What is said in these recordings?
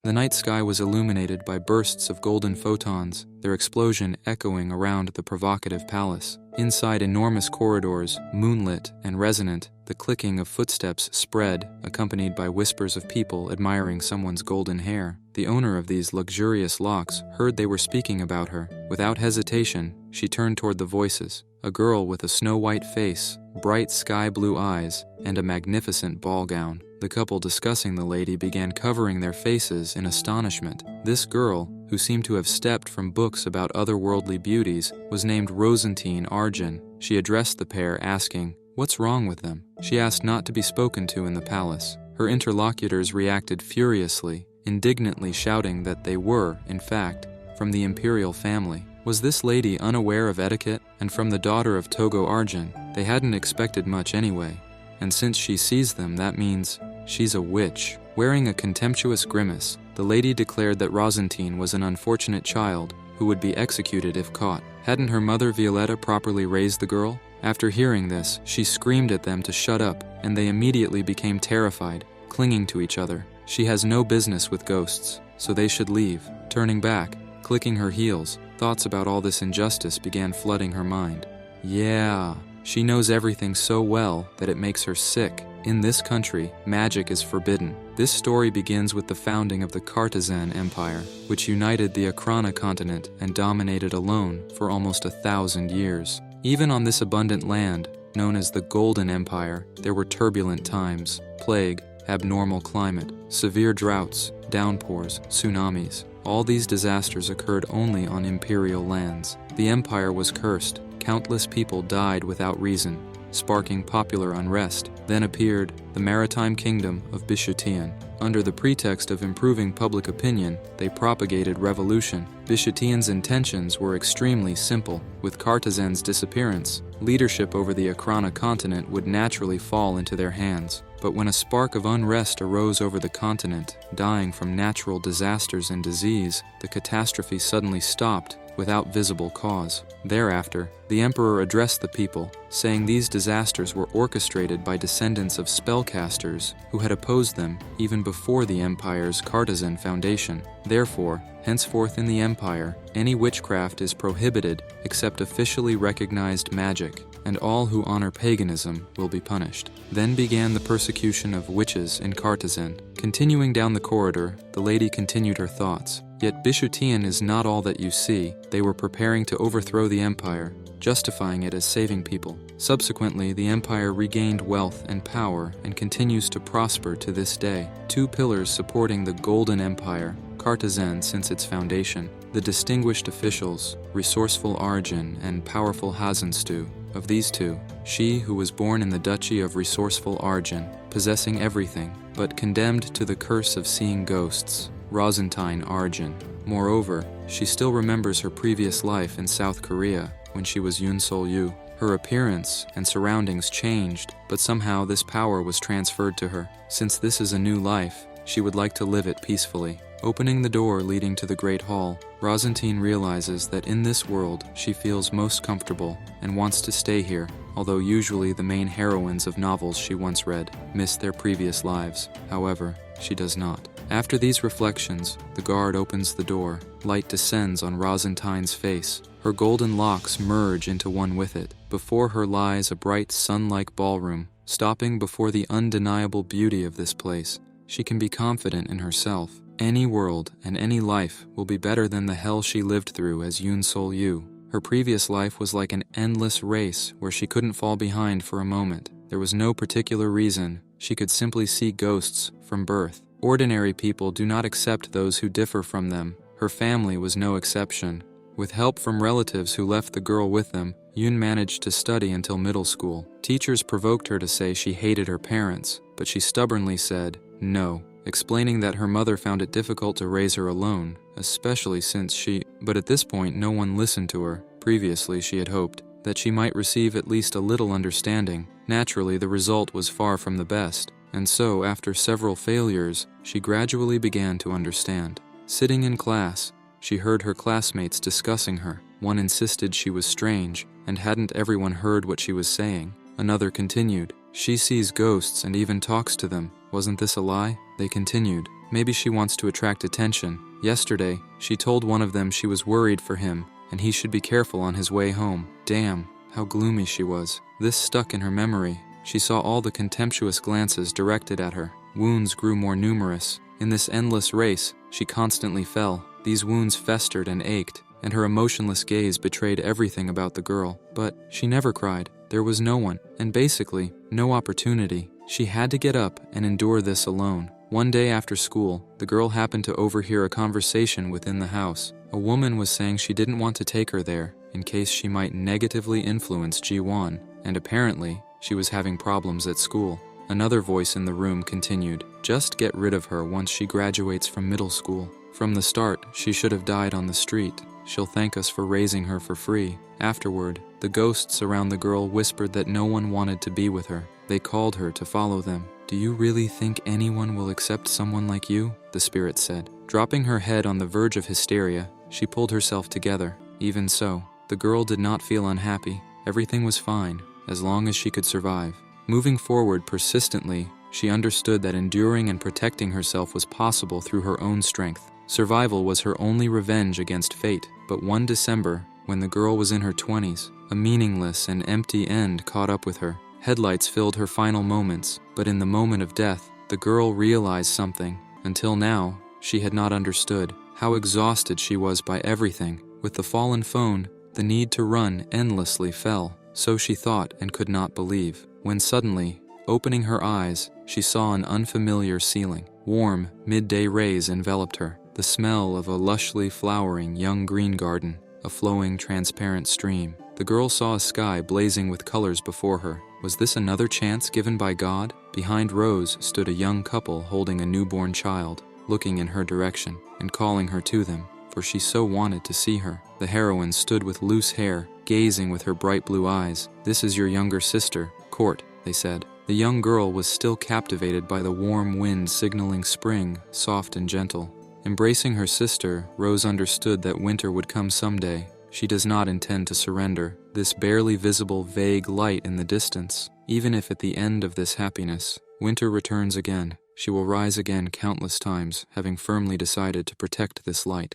The night sky was illuminated by bursts of golden photons, their explosion echoing around the provocative palace. Inside enormous corridors, moonlit and resonant, the clicking of footsteps spread, accompanied by whispers of people admiring someone's golden hair. The owner of these luxurious locks heard they were speaking about her. Without hesitation, she turned toward the voices. A girl with a snow-white face, bright sky-blue eyes, and a magnificent ball gown. The couple discussing the lady began covering their faces in astonishment. This girl, who seemed to have stepped from books about otherworldly beauties, was named Rosentine Arzen. She addressed the pair, asking, "What's wrong with them?" She asked not to be spoken to in the palace. Her interlocutors reacted furiously, indignantly shouting that they were, in fact, from the imperial family. Was this lady unaware of etiquette? And from the daughter of Togo Arjen, they hadn't expected much anyway. And since she sees them, that means she's a witch. Wearing a contemptuous grimace, the lady declared that Rosentine was an unfortunate child who would be executed if caught. Hadn't her mother Violetta properly raised the girl? After hearing this, she screamed at them to shut up, and they immediately became terrified, clinging to each other. She has no business with ghosts, so they should leave. Turning back, clicking her heels, thoughts about all this injustice began flooding her mind. Yeah, she knows everything so well that it makes her sick. In this country, magic is forbidden. This story begins with the founding of the Kartazen Empire, which united the Akrana continent and dominated alone for almost 1,000 years. Even on this abundant land, known as the Golden Empire, there were turbulent times, plague, abnormal climate, severe droughts, downpours, tsunamis. All these disasters occurred only on imperial lands. The empire was cursed. Countless people died without reason, sparking popular unrest. Then appeared the maritime kingdom of Bishutian. Under the pretext of improving public opinion, they propagated revolution. Bishutian's intentions were extremely simple. With Kartazen's disappearance, leadership over the Akrana continent would naturally fall into their hands. But when a spark of unrest arose over the continent, dying from natural disasters and disease, the catastrophe suddenly stopped without visible cause. Thereafter, the emperor addressed the people, saying these disasters were orchestrated by descendants of spellcasters who had opposed them even before the empire's Kartazen foundation. Therefore, henceforth in the empire, any witchcraft is prohibited except officially recognized magic, and all who honor paganism will be punished. Then began the persecution of witches in Kartazen. Continuing down the corridor, the lady continued her thoughts. Yet Bishutian is not all that you see. They were preparing to overthrow the empire, justifying it as saving people. Subsequently, the empire regained wealth and power and continues to prosper to this day. Two pillars supporting the Golden Empire, Kartazen since its foundation. The distinguished officials, resourceful Arjun and powerful Hazenstu. Of these two, she who was born in the duchy of resourceful Arjun, possessing everything, but condemned to the curse of seeing ghosts, Rosentine Arzen. Moreover, she still remembers her previous life in South Korea when she was Yoon Sol-yu. Her appearance and surroundings changed, but somehow this power was transferred to her. Since this is a new life, she would like to live it peacefully. Opening the door leading to the Great Hall, Rosentine realizes that in this world she feels most comfortable and wants to stay here, although usually the main heroines of novels she once read miss their previous lives. However, she does not. After these reflections, the guard opens the door. Light descends on Rosentine's face. Her golden locks merge into one with it. Before her lies a bright sun-like ballroom. Stopping before the undeniable beauty of this place, she can be confident in herself. Any world and any life will be better than the hell she lived through as Yoon Sol-yu. Her previous life was like an endless race where she couldn't fall behind for a moment. There was no particular reason. She could simply see ghosts from birth. Ordinary people do not accept those who differ from them. Her family was no exception. With help from relatives who left the girl with them, Yoon managed to study until middle school. Teachers provoked her to say she hated her parents, but she stubbornly said no, explaining that her mother found it difficult to raise her alone, especially since but at this point no one listened to her. Previously she had hoped that she might receive at least a little understanding. Naturally, the result was far from the best. And so, after several failures, she gradually began to understand. Sitting in class, she heard her classmates discussing her. One insisted she was strange, and hadn't everyone heard what she was saying? Another continued, she sees ghosts and even talks to them. Wasn't this a lie? They continued, Maybe she wants to attract attention. Yesterday, she told one of them she was worried for him, and he should be careful on his way home. Damn, how gloomy she was. This stuck in her memory. She saw all the contemptuous glances directed at her. Wounds grew more numerous. In this endless race, she constantly fell. These wounds festered and ached, and her emotionless gaze betrayed everything about the girl. But she never cried. There was no one, and basically, no opportunity. She had to get up and endure this alone. One day after school, the girl happened to overhear a conversation within the house. A woman was saying she didn't want to take her there, in case she might negatively influence Ji-won, and apparently, she was having problems at school. Another voice in the room continued, "Just get rid of her once she graduates from middle school. From the start, she should have died on the street. She'll thank us for raising her for free." Afterward, the ghosts around the girl whispered that no one wanted to be with her. They called her to follow them. "Do you really think anyone will accept someone like you?" the spirit said. Dropping her head on the verge of hysteria, she pulled herself together. Even so, the girl did not feel unhappy. Everything was fine, as long as she could survive. Moving forward persistently, she understood that enduring and protecting herself was possible through her own strength. Survival was her only revenge against fate. But one December, when the girl was in her 20s, a meaningless and empty end caught up with her. Headlights filled her final moments, but in the moment of death, the girl realized something. Until now, she had not understood how exhausted she was by everything. With the fallen phone, the need to run endlessly fell. So she thought and could not believe. When suddenly, opening her eyes, she saw an unfamiliar ceiling. Warm, midday rays enveloped her. The smell of a lushly flowering young green garden, a flowing transparent stream. The girl saw a sky blazing with colors before her. Was this another chance given by God? Behind Rose stood a young couple holding a newborn child, looking in her direction and calling her to them, for she so wanted to see her. The heroine stood with loose hair, gazing with her bright blue eyes. "This is your younger sister, Court," they said. The young girl was still captivated by the warm wind signaling spring, soft and gentle. Embracing her sister, Rose understood that winter would come someday. She does not intend to surrender. This barely visible, vague light in the distance. Even if at the end of this happiness, winter returns again, she will rise again countless times, having firmly decided to protect this light.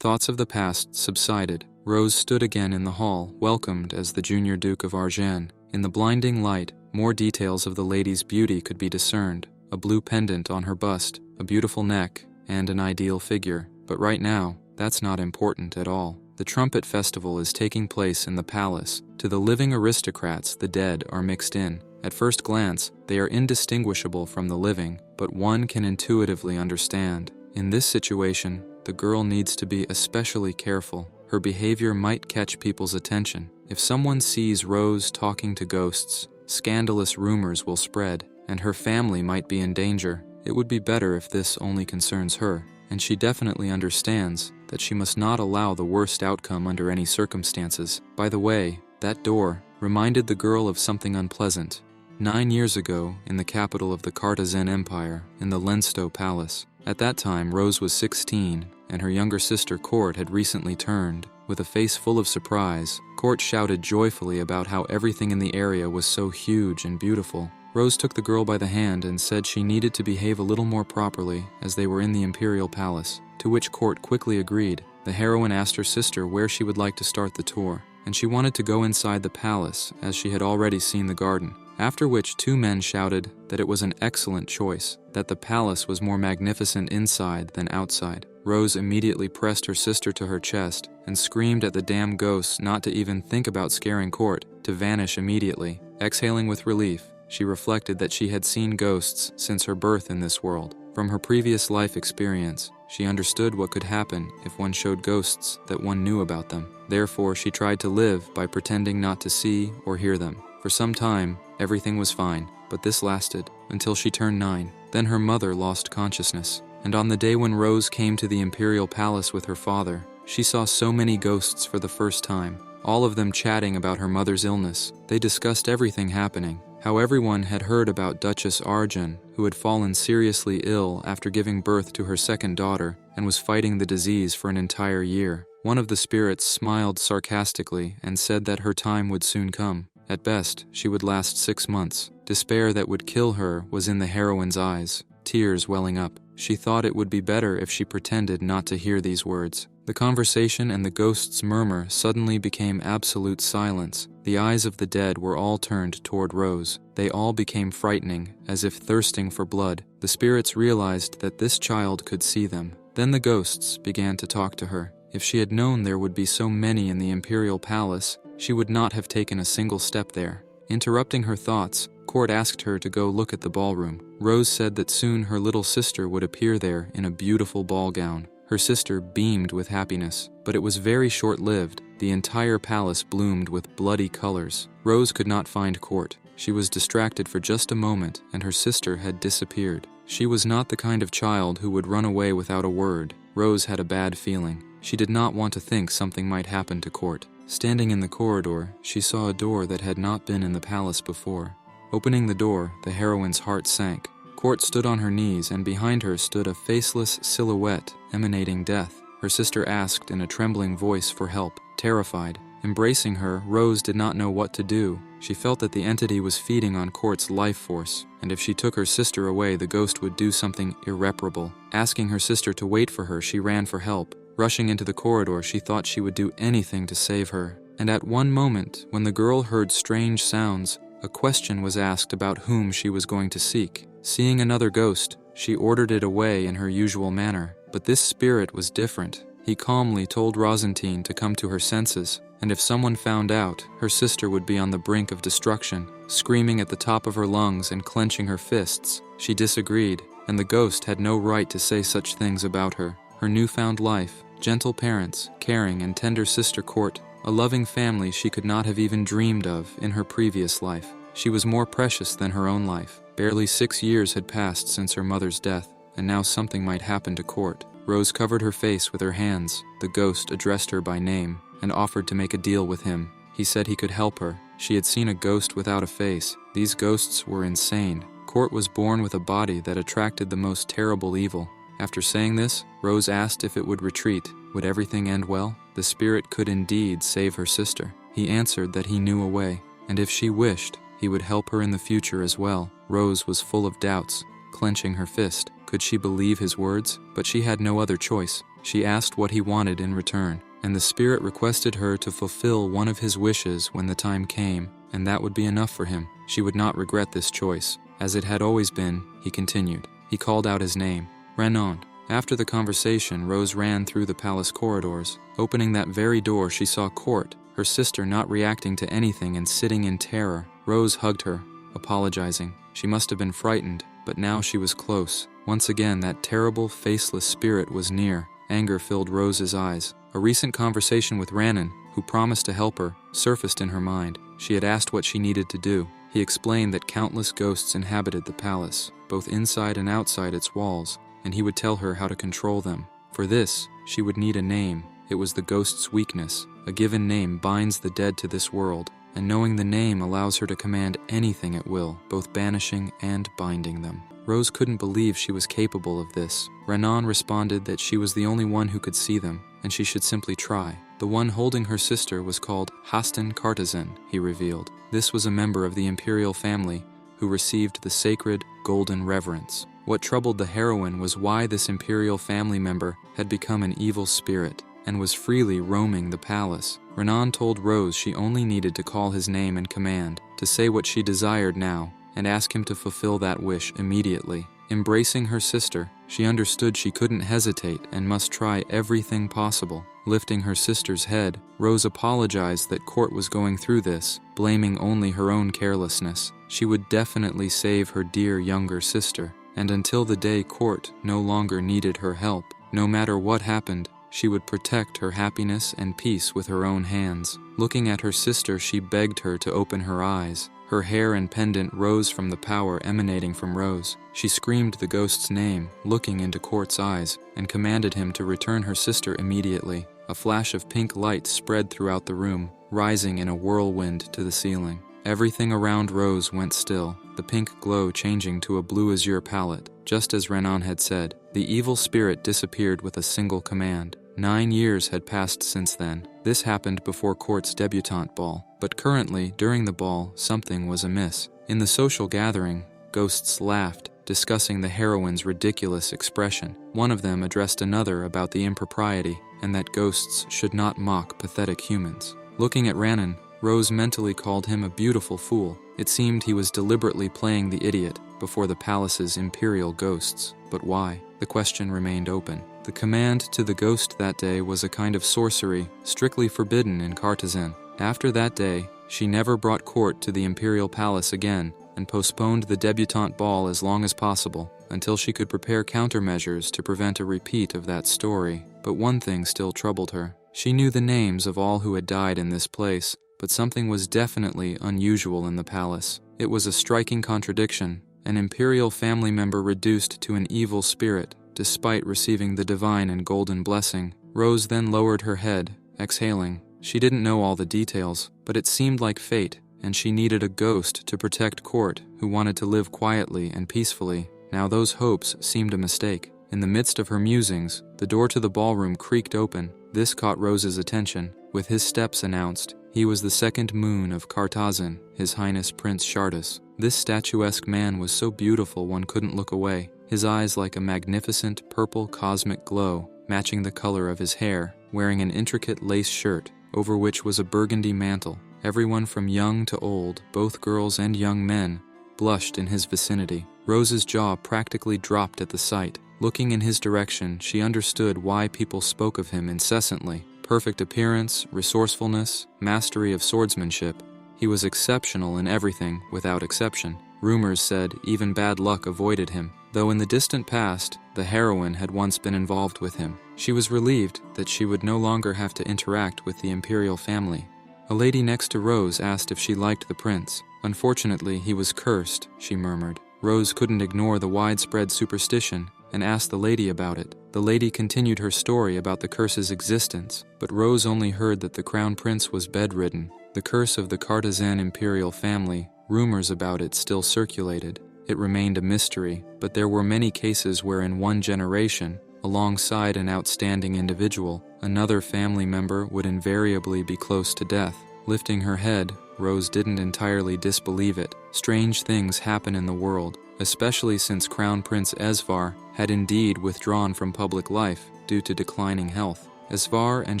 Thoughts of the past subsided. Rose stood again in the hall, welcomed as the junior Duke of Arzen. In the blinding light, more details of the lady's beauty could be discerned. A blue pendant on her bust, a beautiful neck, and an ideal figure. But right now, that's not important at all. The trumpet festival is taking place in the palace. To the living aristocrats, the dead are mixed in. At first glance, they are indistinguishable from the living, but one can intuitively understand. In this situation, the girl needs to be especially careful. Her behavior might catch people's attention. If someone sees Rose talking to ghosts, scandalous rumors will spread, and her family might be in danger. It would be better if this only concerns her, and she definitely understands that she must not allow the worst outcome under any circumstances. By the way, that door reminded the girl of something unpleasant. 9 years ago, in the capital of the Kartazen Empire, in the Lensto Palace. At that time, Rose was 16, and her younger sister Court had recently turned. With a face full of surprise, Court shouted joyfully about how everything in the area was so huge and beautiful. Rose took the girl by the hand and said she needed to behave a little more properly as they were in the imperial palace, to which Court quickly agreed. The heroine asked her sister where she would like to start the tour, and she wanted to go inside the palace as she had already seen the garden. After which 2 men shouted that it was an excellent choice, that the palace was more magnificent inside than outside. Rose immediately pressed her sister to her chest and screamed at the damn ghosts not to even think about scaring Court, to vanish immediately. Exhaling with relief, she reflected that she had seen ghosts since her birth in this world. From her previous life experience, she understood what could happen if one showed ghosts that one knew about them. Therefore, she tried to live by pretending not to see or hear them. For some time, everything was fine, but this lasted until she turned 9. Then her mother lost consciousness, and on the day when Rose came to the imperial palace with her father, she saw so many ghosts for the first time, all of them chatting about her mother's illness. They discussed everything happening, how everyone had heard about Duchess Arzen, who had fallen seriously ill after giving birth to her second daughter and was fighting the disease for an entire year. One of the spirits smiled sarcastically and said that her time would soon come. At best, she would last 6 months. Despair that would kill her was in the heroine's eyes. tears welling up. She thought it would be better if she pretended not to hear these words. The conversation and the ghost's murmur suddenly became absolute silence. The eyes of the dead were all turned toward Rose. They all became frightening, as if thirsting for blood. The spirits realized that this child could see them. Then the ghosts began to talk to her. If she had known there would be so many in the imperial palace, she would not have taken a single step there. Interrupting her thoughts, Court asked her to go look at the ballroom. Rose said that soon her little sister would appear there in a beautiful ball gown. Her sister beamed with happiness, but it was very short-lived. The entire palace bloomed with bloody colors. Rose could not find Court. She was distracted for just a moment, and her sister had disappeared. She was not the kind of child who would run away without a word. Rose had a bad feeling. She did not want to think something might happen to Court. Standing in the corridor, she saw a door that had not been in the palace before. Opening the door, the heroine's heart sank. Court stood on her knees, and behind her stood a faceless silhouette emanating death. Her sister asked in a trembling voice for help. Terrified, embracing her, Rose did not know what to do. She felt that the entity was feeding on Court's life force, and if she took her sister away, the ghost would do something irreparable. Asking her sister to wait for her, she ran for help. Rushing into the corridor, she thought she would do anything to save her. And at one moment, when the girl heard strange sounds, a question was asked about whom she was going to seek. Seeing another ghost, she ordered it away in her usual manner. But this spirit was different. He calmly told Rosentine to come to her senses, and if someone found out, her sister would be on the brink of destruction. Screaming at the top of her lungs and clenching her fists, she disagreed, and the ghost had no right to say such things about her. Her newfound life, gentle parents, caring and tender sister Court, a loving family she could not have even dreamed of in her previous life. She was more precious than her own life. Barely 6 years had passed since her mother's death, and now something might happen to Court. Rose covered her face with her hands. The ghost addressed her by name and offered to make a deal with him. He said he could help her. She had seen a ghost without a face. These ghosts were insane. Court was born with a body that attracted the most terrible evil. After saying this, Rose asked if it would retreat. Would everything end well? The spirit could indeed save her sister. He answered that he knew a way, and if she wished, he would help her in the future as well. Rose was full of doubts, clenching her fist. Could she believe his words? But she had no other choice. She asked what he wanted in return, and the spirit requested her to fulfill one of his wishes when the time came, and that would be enough for him. She would not regret this choice. As it had always been, he continued. He called out his name, Renan. After the conversation, Rose ran through the palace corridors. Opening that very door, she saw Court, her sister not reacting to anything and sitting in terror. Rose hugged her, apologizing. She must have been frightened, but now she was close. Once again, that terrible, faceless spirit was near. Anger filled Rose's eyes. A recent conversation with Renan, who promised to help her, surfaced in her mind. She had asked what she needed to do. He explained that countless ghosts inhabited the palace, both inside and outside its walls, and he would tell her how to control them. For this, she would need a name. It was the ghost's weakness. A given name binds the dead to this world, and knowing the name allows her to command anything at will, both banishing and binding them. Rose couldn't believe she was capable of this. Renan responded that she was the only one who could see them, and she should simply try. The one holding her sister was called Rosentine Kartazen, he revealed. This was a member of the imperial family who received the sacred golden reverence. What troubled the heroine was why this imperial family member had become an evil spirit and was freely roaming the palace. Renan told Rose she only needed to call his name and command, to say what she desired now, and ask him to fulfill that wish immediately. Embracing her sister, she understood she couldn't hesitate and must try everything possible. Lifting her sister's head, Rose apologized that Court was going through this, blaming only her own carelessness. She would definitely save her dear younger sister, and until the day Court no longer needed her help, no matter what happened, she would protect her happiness and peace with her own hands. Looking at her sister, she begged her to open her eyes. Her hair and pendant rose from the power emanating from Rose. She screamed the ghost's name, looking into Court's eyes, and commanded him to return her sister immediately. A flash of pink light spread throughout the room, rising in a whirlwind to the ceiling. Everything around Rose went still, the pink glow changing to a blue azure palette. Just as Renan had said, the evil spirit disappeared with a single command. 9 years had passed since then. This happened before Court's debutante ball, but currently, during the ball, something was amiss. In the social gathering, ghosts laughed, discussing the heroine's ridiculous expression. One of them addressed another about the impropriety and that ghosts should not mock pathetic humans. Looking at Rannon, Rose mentally called him a beautiful fool. It seemed he was deliberately playing the idiot before the palace's imperial ghosts. But why? The question remained open. The command to the ghost that day was a kind of sorcery strictly forbidden in Kartazen. After that day, she never brought court to the imperial palace again and postponed the debutante ball as long as possible until she could prepare countermeasures to prevent a repeat of that story. But one thing still troubled her. She knew the names of all who had died in this place, but something was definitely unusual in the palace. It was a striking contradiction. An imperial family member reduced to an evil spirit, despite receiving the divine and golden blessing. Rose then lowered her head, exhaling. She didn't know all the details, but it seemed like fate, and she needed a ghost to protect court who wanted to live quietly and peacefully. Now those hopes seemed a mistake. In the midst of her musings, the door to the ballroom creaked open. This caught Rose's attention. With his steps announced, he was the second moon of Kartazen, His Highness Prince Charteris. This statuesque man was so beautiful one couldn't look away, his eyes like a magnificent purple cosmic glow, matching the color of his hair, wearing an intricate lace shirt, over which was a burgundy mantle. Everyone from young to old, both girls and young men, blushed in his vicinity. Rose's jaw practically dropped at the sight. Looking in his direction, she understood why people spoke of him incessantly. Perfect appearance, resourcefulness, mastery of swordsmanship. He was exceptional in everything, without exception. Rumors said even bad luck avoided him, though in the distant past, the heroine had once been involved with him. She was relieved that she would no longer have to interact with the imperial family. A lady next to Rose asked if she liked the prince. Unfortunately, he was cursed, she murmured. Rose couldn't ignore the widespread superstition and asked the lady about it. The lady continued her story about the curse's existence, but Rose only heard that the crown prince was bedridden. The curse of the Kartazen imperial family, rumors about it still circulated. It remained a mystery, but there were many cases where in one generation, alongside an outstanding individual, another family member would invariably be close to death. Lifting her head, Rose didn't entirely disbelieve it. Strange things happen in the world, especially since Crown Prince Esvar had indeed withdrawn from public life due to declining health. Esvar and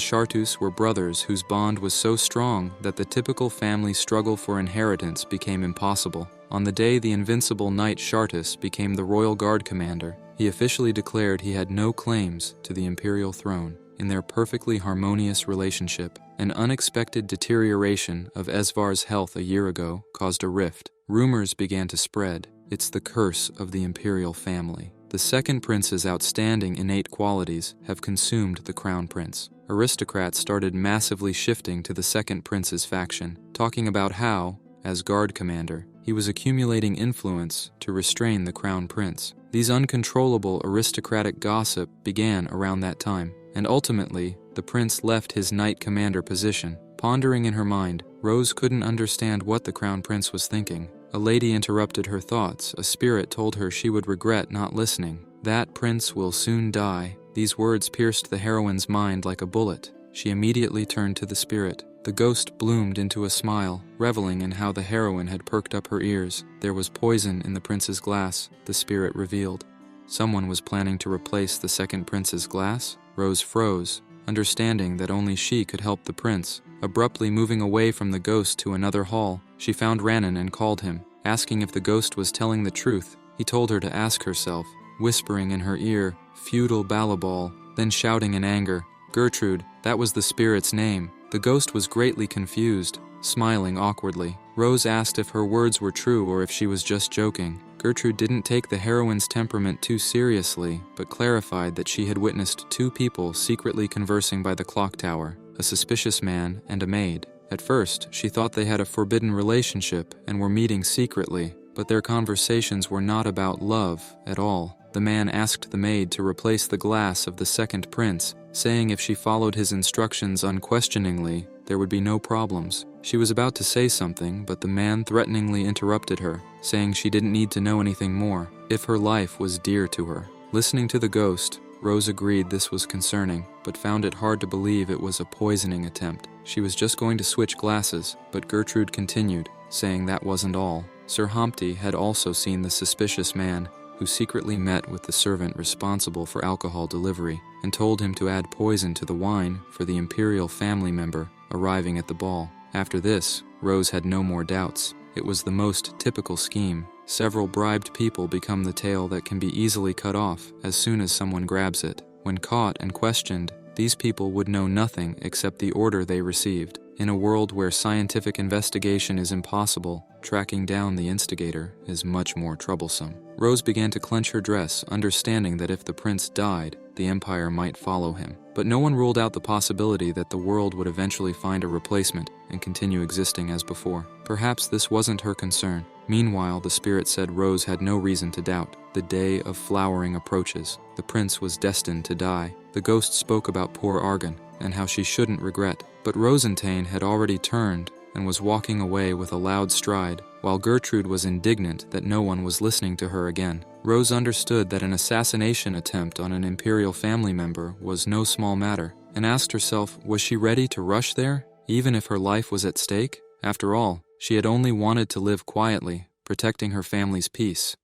Charteris were brothers whose bond was so strong that the typical family struggle for inheritance became impossible. On the day the invincible knight Charteris became the royal guard commander, he officially declared he had no claims to the imperial throne. In their perfectly harmonious relationship, an unexpected deterioration of Esvar's health a year ago caused a rift. Rumors began to spread. It's the curse of the imperial family. The second prince's outstanding innate qualities have consumed the crown prince. Aristocrats started massively shifting to the second prince's faction, talking about how, as guard commander, he was accumulating influence to restrain the crown prince. These uncontrollable aristocratic gossip began around that time, and ultimately, the prince left his knight commander position. Pondering in her mind, Rose couldn't understand what the crown prince was thinking. A lady interrupted her thoughts. A spirit told her she would regret not listening. That prince will soon die. These words pierced the heroine's mind like a bullet. She immediately turned to the spirit. The ghost bloomed into a smile, reveling in how the heroine had perked up her ears. There was poison in the prince's glass, the spirit revealed. Someone was planning to replace the second prince's glass? Rose froze, understanding that only she could help the prince. Abruptly moving away from the ghost to another hall, she found Rannon and called him, asking if the ghost was telling the truth. He told her to ask herself, whispering in her ear, "Feudal Balabal," then shouting in anger, "Gertrude, that was the spirit's name." The ghost was greatly confused, smiling awkwardly. Rose asked if her words were true or if she was just joking. Gertrude didn't take the heroine's temperament too seriously, but clarified that she had witnessed two people secretly conversing by the clock tower, a suspicious man and a maid. At first, she thought they had a forbidden relationship and were meeting secretly, but their conversations were not about love at all. The man asked the maid to replace the glass of the second prince, saying if she followed his instructions unquestioningly, there would be no problems. She was about to say something, but the man threateningly interrupted her, saying she didn't need to know anything more, if her life was dear to her. Listening to the ghost, Rose agreed this was concerning, but found it hard to believe it was a poisoning attempt. She was just going to switch glasses, but Gertrude continued, saying that wasn't all. Sir Humpty had also seen the suspicious man, who secretly met with the servant responsible for alcohol delivery and told him to add poison to the wine for the imperial family member arriving at the ball. After this, Rose had no more doubts. It was the most typical scheme. Several bribed people become the tail that can be easily cut off as soon as someone grabs it. When caught and questioned, these people would know nothing except the order they received. In a world where scientific investigation is impossible, tracking down the instigator is much more troublesome. Rose began to clench her dress, understanding that if the prince died, the empire might follow him. But no one ruled out the possibility that the world would eventually find a replacement and continue existing as before. Perhaps this wasn't her concern. Meanwhile, the spirit said Rose had no reason to doubt. The day of flowering approaches. The prince was destined to die. The ghost spoke about poor Argan and how she shouldn't regret. But Rosentine had already turned and was walking away with a loud stride, while Gertrude was indignant that no one was listening to her again. Rose understood that an assassination attempt on an imperial family member was no small matter, and asked herself, was she ready to rush there, even if her life was at stake? After all, she had only wanted to live quietly, protecting her family's peace.